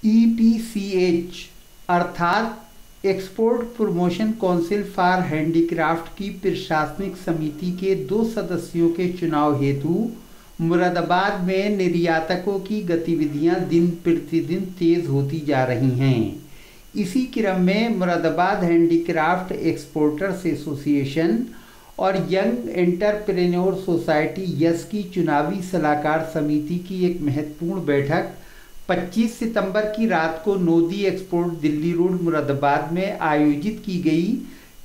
EPCH अर्थात export promotion council for handicraft की प्रशासनिक समिति के 2 सदस्यों के चुनाव हेतु मुरादाबाद में निर्यातकों की गतिविधियां दिन प्रतिदिन तेज होती जा रही हैं। इसी क्रम में मुरादाबाद हैंडीक्राफ्ट एक्सपोर्टर्स एसोसिएशन और यंग एंटरप्रेन्योर सोसाइटी यस की चुनावी सलाहकार समिति की एक महत्वपूर्ण बैठक 25 सितंबर की रात को नोदी एक्सपोर्ट दिल्ली रोड मुरादाबाद में आयोजित की गई,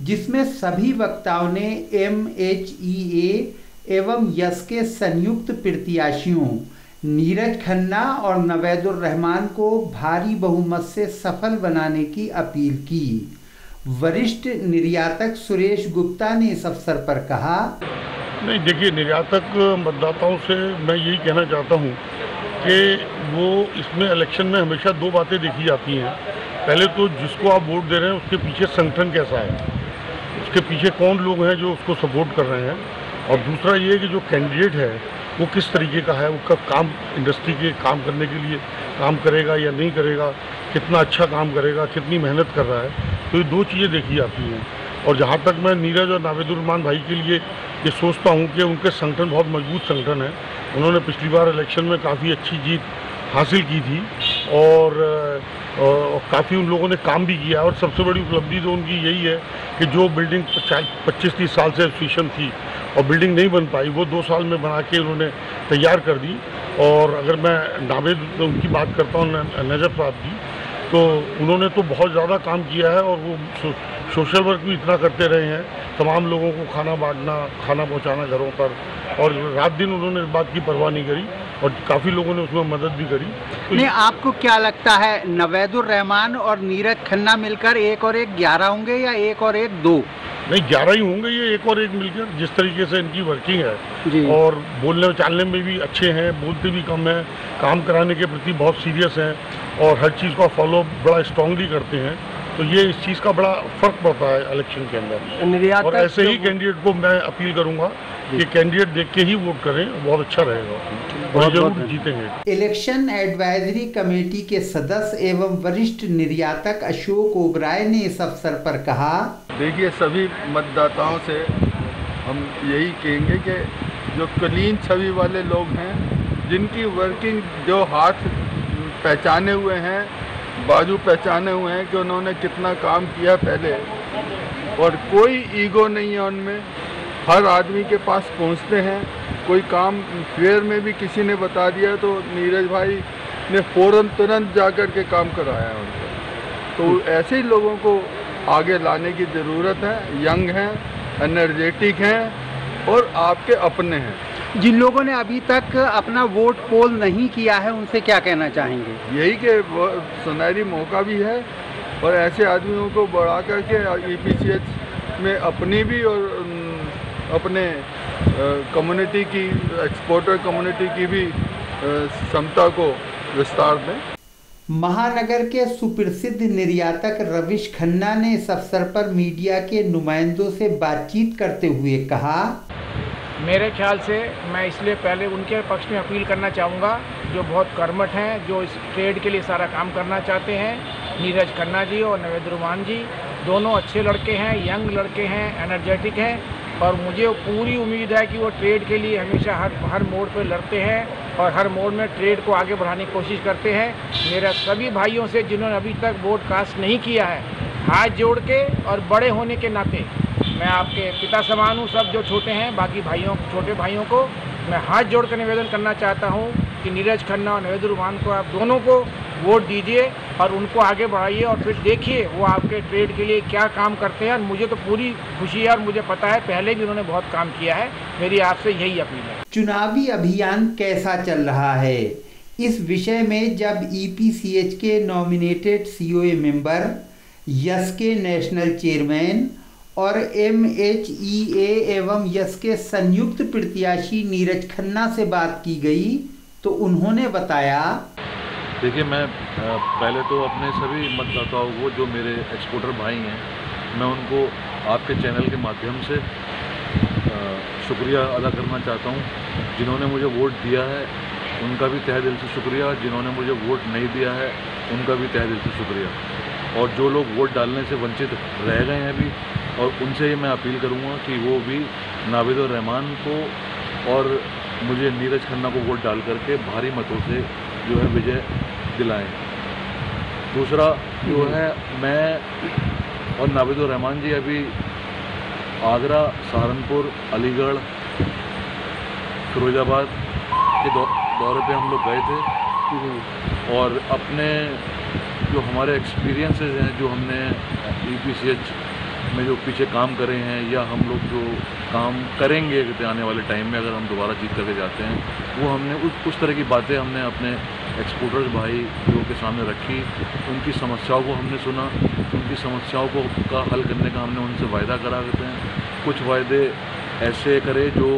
जिसमें सभी वक्ताओं ने MHEA एवं यस के संयुक्त प्रत्याशियों नीरज खन्ना और नवेदुर रहमान को भारी बहुमत से सफल बनाने की अपील की। वरिष्ठ निर्यातक सुरेश गुप्ता ने इस अवसर पर कहा, नहीं देखिए, निर्यातक मतदाताओं से मैं यही कहना चाहता हूं कि वो इसमें इलेक्शन में हमेशा 2 बातें देखी जाती हैं। पहले तो जिसको आप वोट दे रहे हैं उसके पीछे संगठन कैसा है, उसके पीछे कौन लोग हैं जो उसको सपोर्ट कर रहे हैं, और दूसरा ये कि जो कैंडिडेट है वो किस तरीके का है, उसका काम इंडस्ट्री के काम करने के लिए काम करेगा या नहीं करेगा, कितना अच्छा काम करेगा, कितनी मेहनत कर रहा है। तो ये 2 चीज़ें देखी जाती हैं। और जहाँ तक मैं नीरज और नावेदुर रहमान भाई के लिए ये सोचता हूँ कि उनके संगठन बहुत मजबूत संगठन है। उन्होंने पिछली बार इलेक्शन में काफ़ी अच्छी जीत हासिल की थी और काफ़ी उन लोगों ने काम भी किया। और सबसे बड़ी उपलब्धि तो उनकी यही है कि जो बिल्डिंग 25-30 साल से एसोसिएशन थी और बिल्डिंग नहीं बन पाई, वो 2 साल में बना के उन्होंने तैयार कर दी। और अगर मैं नावेद उनकी बात करता हूँ, नजर साहब की, तो उन्होंने तो बहुत ज़्यादा काम किया है और वो सोशल वर्क भी इतना करते रहे हैं, तमाम लोगों को खाना बांटना, खाना पहुंचाना घरों पर, और रात दिन उन्होंने इस बात की परवाह नहीं करी और काफ़ी लोगों ने उसमें मदद भी करी। तो नहीं, आपको क्या लगता है, नवेदुर रहमान और नीरज खन्ना मिलकर 1 और 1 11 होंगे या 1 और 1 2? नहीं, 11 ही होंगे ये, 1 और 1 मिलकर। जिस तरीके से इनकी वर्किंग है और बोलने चालने में भी अच्छे हैं, बोलते भी कम हैं, काम कराने के प्रति बहुत सीरियस हैं और हर चीज़ का फॉलो बड़ा स्ट्रांगली करते हैं, तो ये इस चीज़ का बड़ा फर्क पड़ता है इलेक्शन के अंदर। और ऐसे ही कैंडिडेट को मैं अपील करूंगा कि कैंडिडेट देख के ही वोट करें, बहुत अच्छा रहेगा और जरूर जीतेंगे। इलेक्शन एडवाइजरी कमेटी के सदस्य एवं वरिष्ठ निर्यातक अशोक ओबराय ने इस अवसर पर कहा, देखिए, सभी मतदाताओं से हम यही कहेंगे कि जो क्लीन छवि वाले लोग हैं, जिनकी वर्किंग, जो हाथ पहचाने हुए हैं, बाजू पहचाने हुए हैं कि उन्होंने कितना काम किया पहले, और कोई ईगो नहीं है उनमें, हर आदमी के पास पहुंचते हैं। कोई काम फेयर में भी किसी ने बता दिया तो नीरज भाई ने फ़ौरन तुरंत जाकर के काम कराया उनको। तो ऐसे ही लोगों को आगे लाने की ज़रूरत है। यंग हैं, एनर्जेटिक हैं और आपके अपने हैं। जिन लोगों ने अभी तक अपना वोट पोल नहीं किया है, उनसे क्या कहना चाहेंगे? यही कि सुनहरी मौका भी है और ऐसे आदमियों को बढ़ा करके EPCH में अपनी भी और अपने कम्युनिटी की, एक्सपोर्टर कम्युनिटी की भी क्षमता को विस्तार दें। महानगर के सुप्रसिद्ध निर्यातक रविश खन्ना ने इस अवसर पर मीडिया के नुमाइंदों से बातचीत करते हुए कहा, मेरे ख्याल से मैं इसलिए पहले उनके पक्ष में अपील करना चाहूँगा जो बहुत कर्मठ हैं, जो इस ट्रेड के लिए सारा काम करना चाहते हैं। नीरज खन्ना जी और नवेदुर रहमान जी दोनों अच्छे लड़के हैं, यंग लड़के हैं, एनर्जेटिक हैं, और मुझे पूरी उम्मीद है कि वो ट्रेड के लिए हमेशा हर मोड़ पर लड़ते हैं और हर मोड़ में ट्रेड को आगे बढ़ाने की कोशिश करते हैं। मेरा सभी भाइयों से जिन्होंने अभी तक वोट कास्ट नहीं किया है, हाथ जोड़ के और बड़े होने के नाते, मैं आपके पिता समान हूँ, सब जो छोटे हैं, बाकी भाइयों, छोटे भाइयों को मैं हाथ जोड़कर निवेदन करना चाहता हूँ कि नीरज खन्ना और नवेदुर रहमान को आप दोनों को वोट दीजिए और उनको आगे बढ़ाइए और फिर देखिए वो आपके ट्रेड के लिए क्या काम करते हैं। और मुझे तो पूरी खुशी है और मुझे पता है पहले भी उन्होंने बहुत काम किया है। मेरी आपसे यही अपील है। चुनावी अभियान कैसा चल रहा है, इस विषय में जब EPCH के नॉमिनेटेड COA मेंबर, यस के नेशनल चेयरमैन और MHEA एवं यस के संयुक्त प्रत्याशी नीरज खन्ना से बात की गई तो उन्होंने बताया, देखिए, मैं पहले तो अपने सभी मतदाताओं को, जो मेरे एक्सपोर्टर भाई हैं, मैं उनको आपके चैनल के माध्यम से शुक्रिया अदा करना चाहता हूं, जिन्होंने मुझे वोट दिया है उनका भी तहे दिल से शुक्रिया। जिन्होंने मुझे वोट नहीं दिया है उनका भी तहे दिल से शुक्रिया। और जो लोग वोट डालने से वंचित रह गए हैं अभी, और उनसे ये मैं अपील करूँगा कि वो भी नाविदुर रहमान को और मुझे नीरज खन्ना को वोट डाल करके भारी मतों से जो है विजय दिलाएं। दूसरा जो है, मैं और नाविदुर रहमान जी अभी आगरा, सहारनपुर, अलीगढ़, फिरोजाबाद के दौरे पे हम लोग गए थे और अपने जो हमारे एक्सपीरियंसेस हैं, जो हमने EPCH में जो पीछे काम करे हैं या हम लोग जो काम करेंगे आने वाले टाइम में अगर हम दोबारा जीत करके जाते हैं, वो हमने उस तरह की बातें हमने अपने एक्सपोर्टर्स भाई लोगों के सामने रखी। उनकी समस्याओं को हमने सुना, उनकी समस्याओं का हल करने का हमने उनसे वायदा करा करते हैं। कुछ वायदे ऐसे करे जो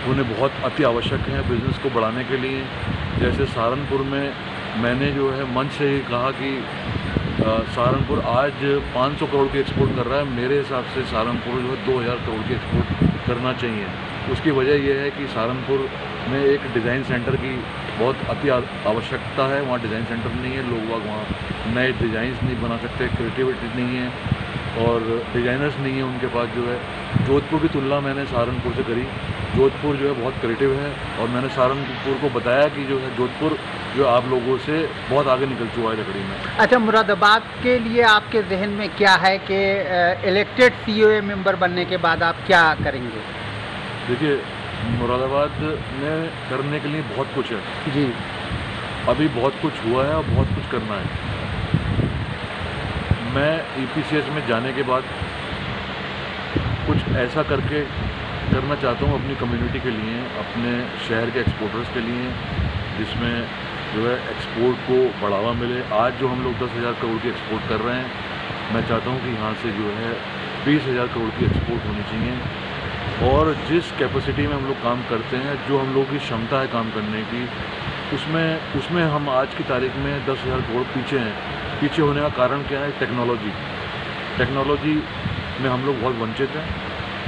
उन्हें बहुत अति आवश्यक हैं बिज़नेस को बढ़ाने के लिए। जैसे सहारनपुर में मैंने जो है मंच से ही कहा कि सहारनपुर आज 500 करोड़ की एक्सपोर्ट कर रहा है, मेरे हिसाब से सहारनपुर जो है 2000 करोड़ की एक्सपोर्ट करना चाहिए। उसकी वजह यह है कि सहारनपुर में एक डिज़ाइन सेंटर की बहुत अति आवश्यकता है। वहाँ डिज़ाइन सेंटर नहीं है, लोग वहाँ नए डिज़ाइंस नहीं बना सकते, क्रिएटिविटी नहीं है और डिज़ाइनर्स नहीं है उनके पास। जो है जोधपुर की तुलना मैंने सहारनपुर से करी, जोधपुर जो है बहुत क्रिएटिव है और मैंने सहारनपुर को बताया कि जो है जोधपुर जो आप लोगों से बहुत आगे निकल चुका है लकड़ी में। अच्छा, मुरादाबाद के लिए आपके जहन में क्या है कि इलेक्टेड COA मेंबर बनने के बाद आप क्या करेंगे? देखिए, मुरादाबाद में करने के लिए बहुत कुछ है जी। अभी बहुत कुछ हुआ है और बहुत कुछ करना है। मैं EPCH में जाने के बाद कुछ ऐसा करना चाहता हूँ अपनी कम्युनिटी के लिए, अपने शहर के एक्सपोर्टर्स के लिए, जिसमें जो है एक्सपोर्ट को बढ़ावा मिले। आज जो हम लोग 10,000 करोड़ की एक्सपोर्ट कर रहे हैं, मैं चाहता हूँ कि यहाँ से जो है 20,000 करोड़ की एक्सपोर्ट होनी चाहिए। और जिस कैपेसिटी में हम लोग काम करते हैं, जो हम लोगों की क्षमता है काम करने की, उसमें हम आज की तारीख में 10,000 करोड़ पीछे हैं। पीछे होने का कारण क्या है? टेक्नोलॉजी में हम लोग बहुत वंचित हैं।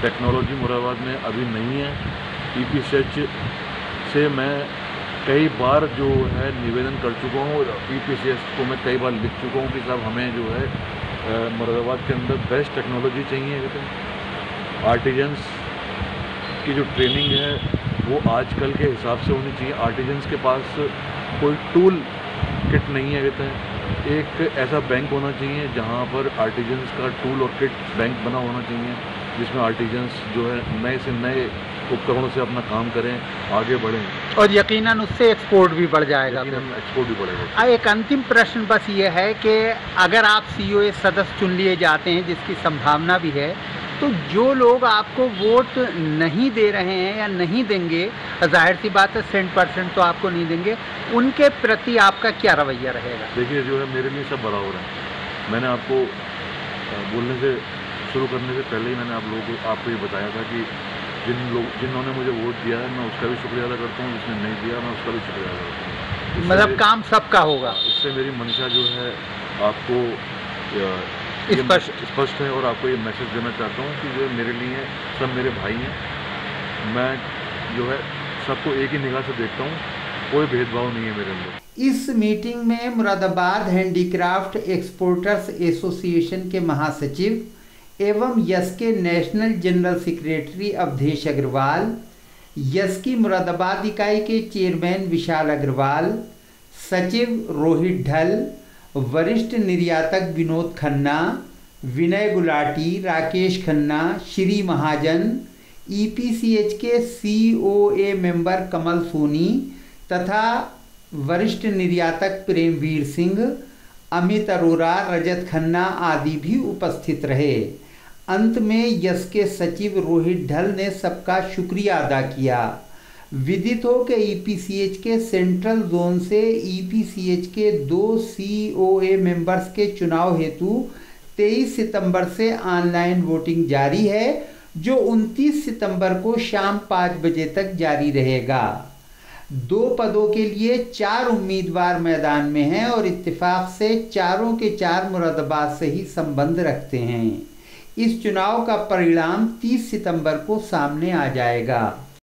टेक्नोलॉजी मुरादाबाद में अभी नहीं है। EPCH से मैं कई बार जो है निवेदन कर चुका हूँ और EPCH को मैं कई बार लिख चुका हूँ कि साहब हमें जो है मुरादाबाद के अंदर बेस्ट टेक्नोलॉजी चाहिए। आर्टिजन्स की जो ट्रेनिंग है वो आजकल के हिसाब से होनी चाहिए। आर्टिजन्स के पास कोई टूल किट नहीं है। कहते हैं एक ऐसा बैंक होना चाहिए जहाँ पर आर्टिजन्स का टूल और किट बैंक बना होना चाहिए, जिसमें आर्टिजन्स जो है नए से नए उपकरणों से अपना काम करें, आगे बढ़ें और यकीनन उससे एक्सपोर्ट भी बढ़ जाएगा। एक्सपोर्ट भी बढ़ेगा। एक अंतिम प्रश्न बस ये है कि अगर आप COA सदस्य चुन लिए जाते हैं, जिसकी संभावना भी है, तो जो लोग आपको वोट नहीं दे रहे हैं या नहीं देंगे, जाहिर सी बात है 100% तो आपको नहीं देंगे, उनके प्रति आपका क्या रवैया रहेगा? देखिए, जो है मेरे लिए सब बराबर है। मैंने आपको बोलने से शुरू करने से पहले ही मैंने आपको ये बताया था कि जिन्होंने मुझे वोट दिया है मैं उसका भी शुक्रिया अदा करता हूँ, जिसने नहीं दिया मैं उसका भी शुक्रिया अदा करता हूँ। मतलब काम सबका होगा। इससे मेरी मंशा जो है आपको स्पष्ट है और आपको ये मैसेज देना चाहता हूँ कि जो मेरे लिए सब मेरे भाई हैं। मैं जो है सबको एक ही निगाह से देखता हूँ, कोई भेदभाव नहीं है मेरे अंदर। इस मीटिंग में मुरादाबाद हैंडीक्राफ्ट एक्सपोर्टर्स एसोसिएशन के महासचिव एवं यस के national general secretary Awadhesh Agarwal, यस की मुरादाबाद इकाई के चेयरमैन विशाल अग्रवाल, सचिव रोहित ढल, वरिष्ठ निर्यातक विनोद खन्ना, विनय गुलाटी, राकेश खन्ना, श्री महाजन, EPCH के COA मेंबर कमल सोनी तथा वरिष्ठ निर्यातक प्रेमवीर सिंह, अमित अरोरा, रजत खन्ना आदि भी उपस्थित रहे। अंत में यस के सचिव रोहित ढल ने सबका शुक्रिया अदा किया। विदित हो कि EPCH के सेंट्रल जोन से EPCH के 2 COA मेंबर्स के चुनाव हेतु 23 सितंबर से ऑनलाइन वोटिंग जारी है, जो 29 सितंबर को शाम 5 बजे तक जारी रहेगा। 2 पदों के लिए 4 उम्मीदवार मैदान में हैं और इत्तेफाक से चारों के 4 मुरादाबाद से ही संबंध रखते हैं। इस चुनाव का परिणाम 30 सितंबर को सामने आ जाएगा।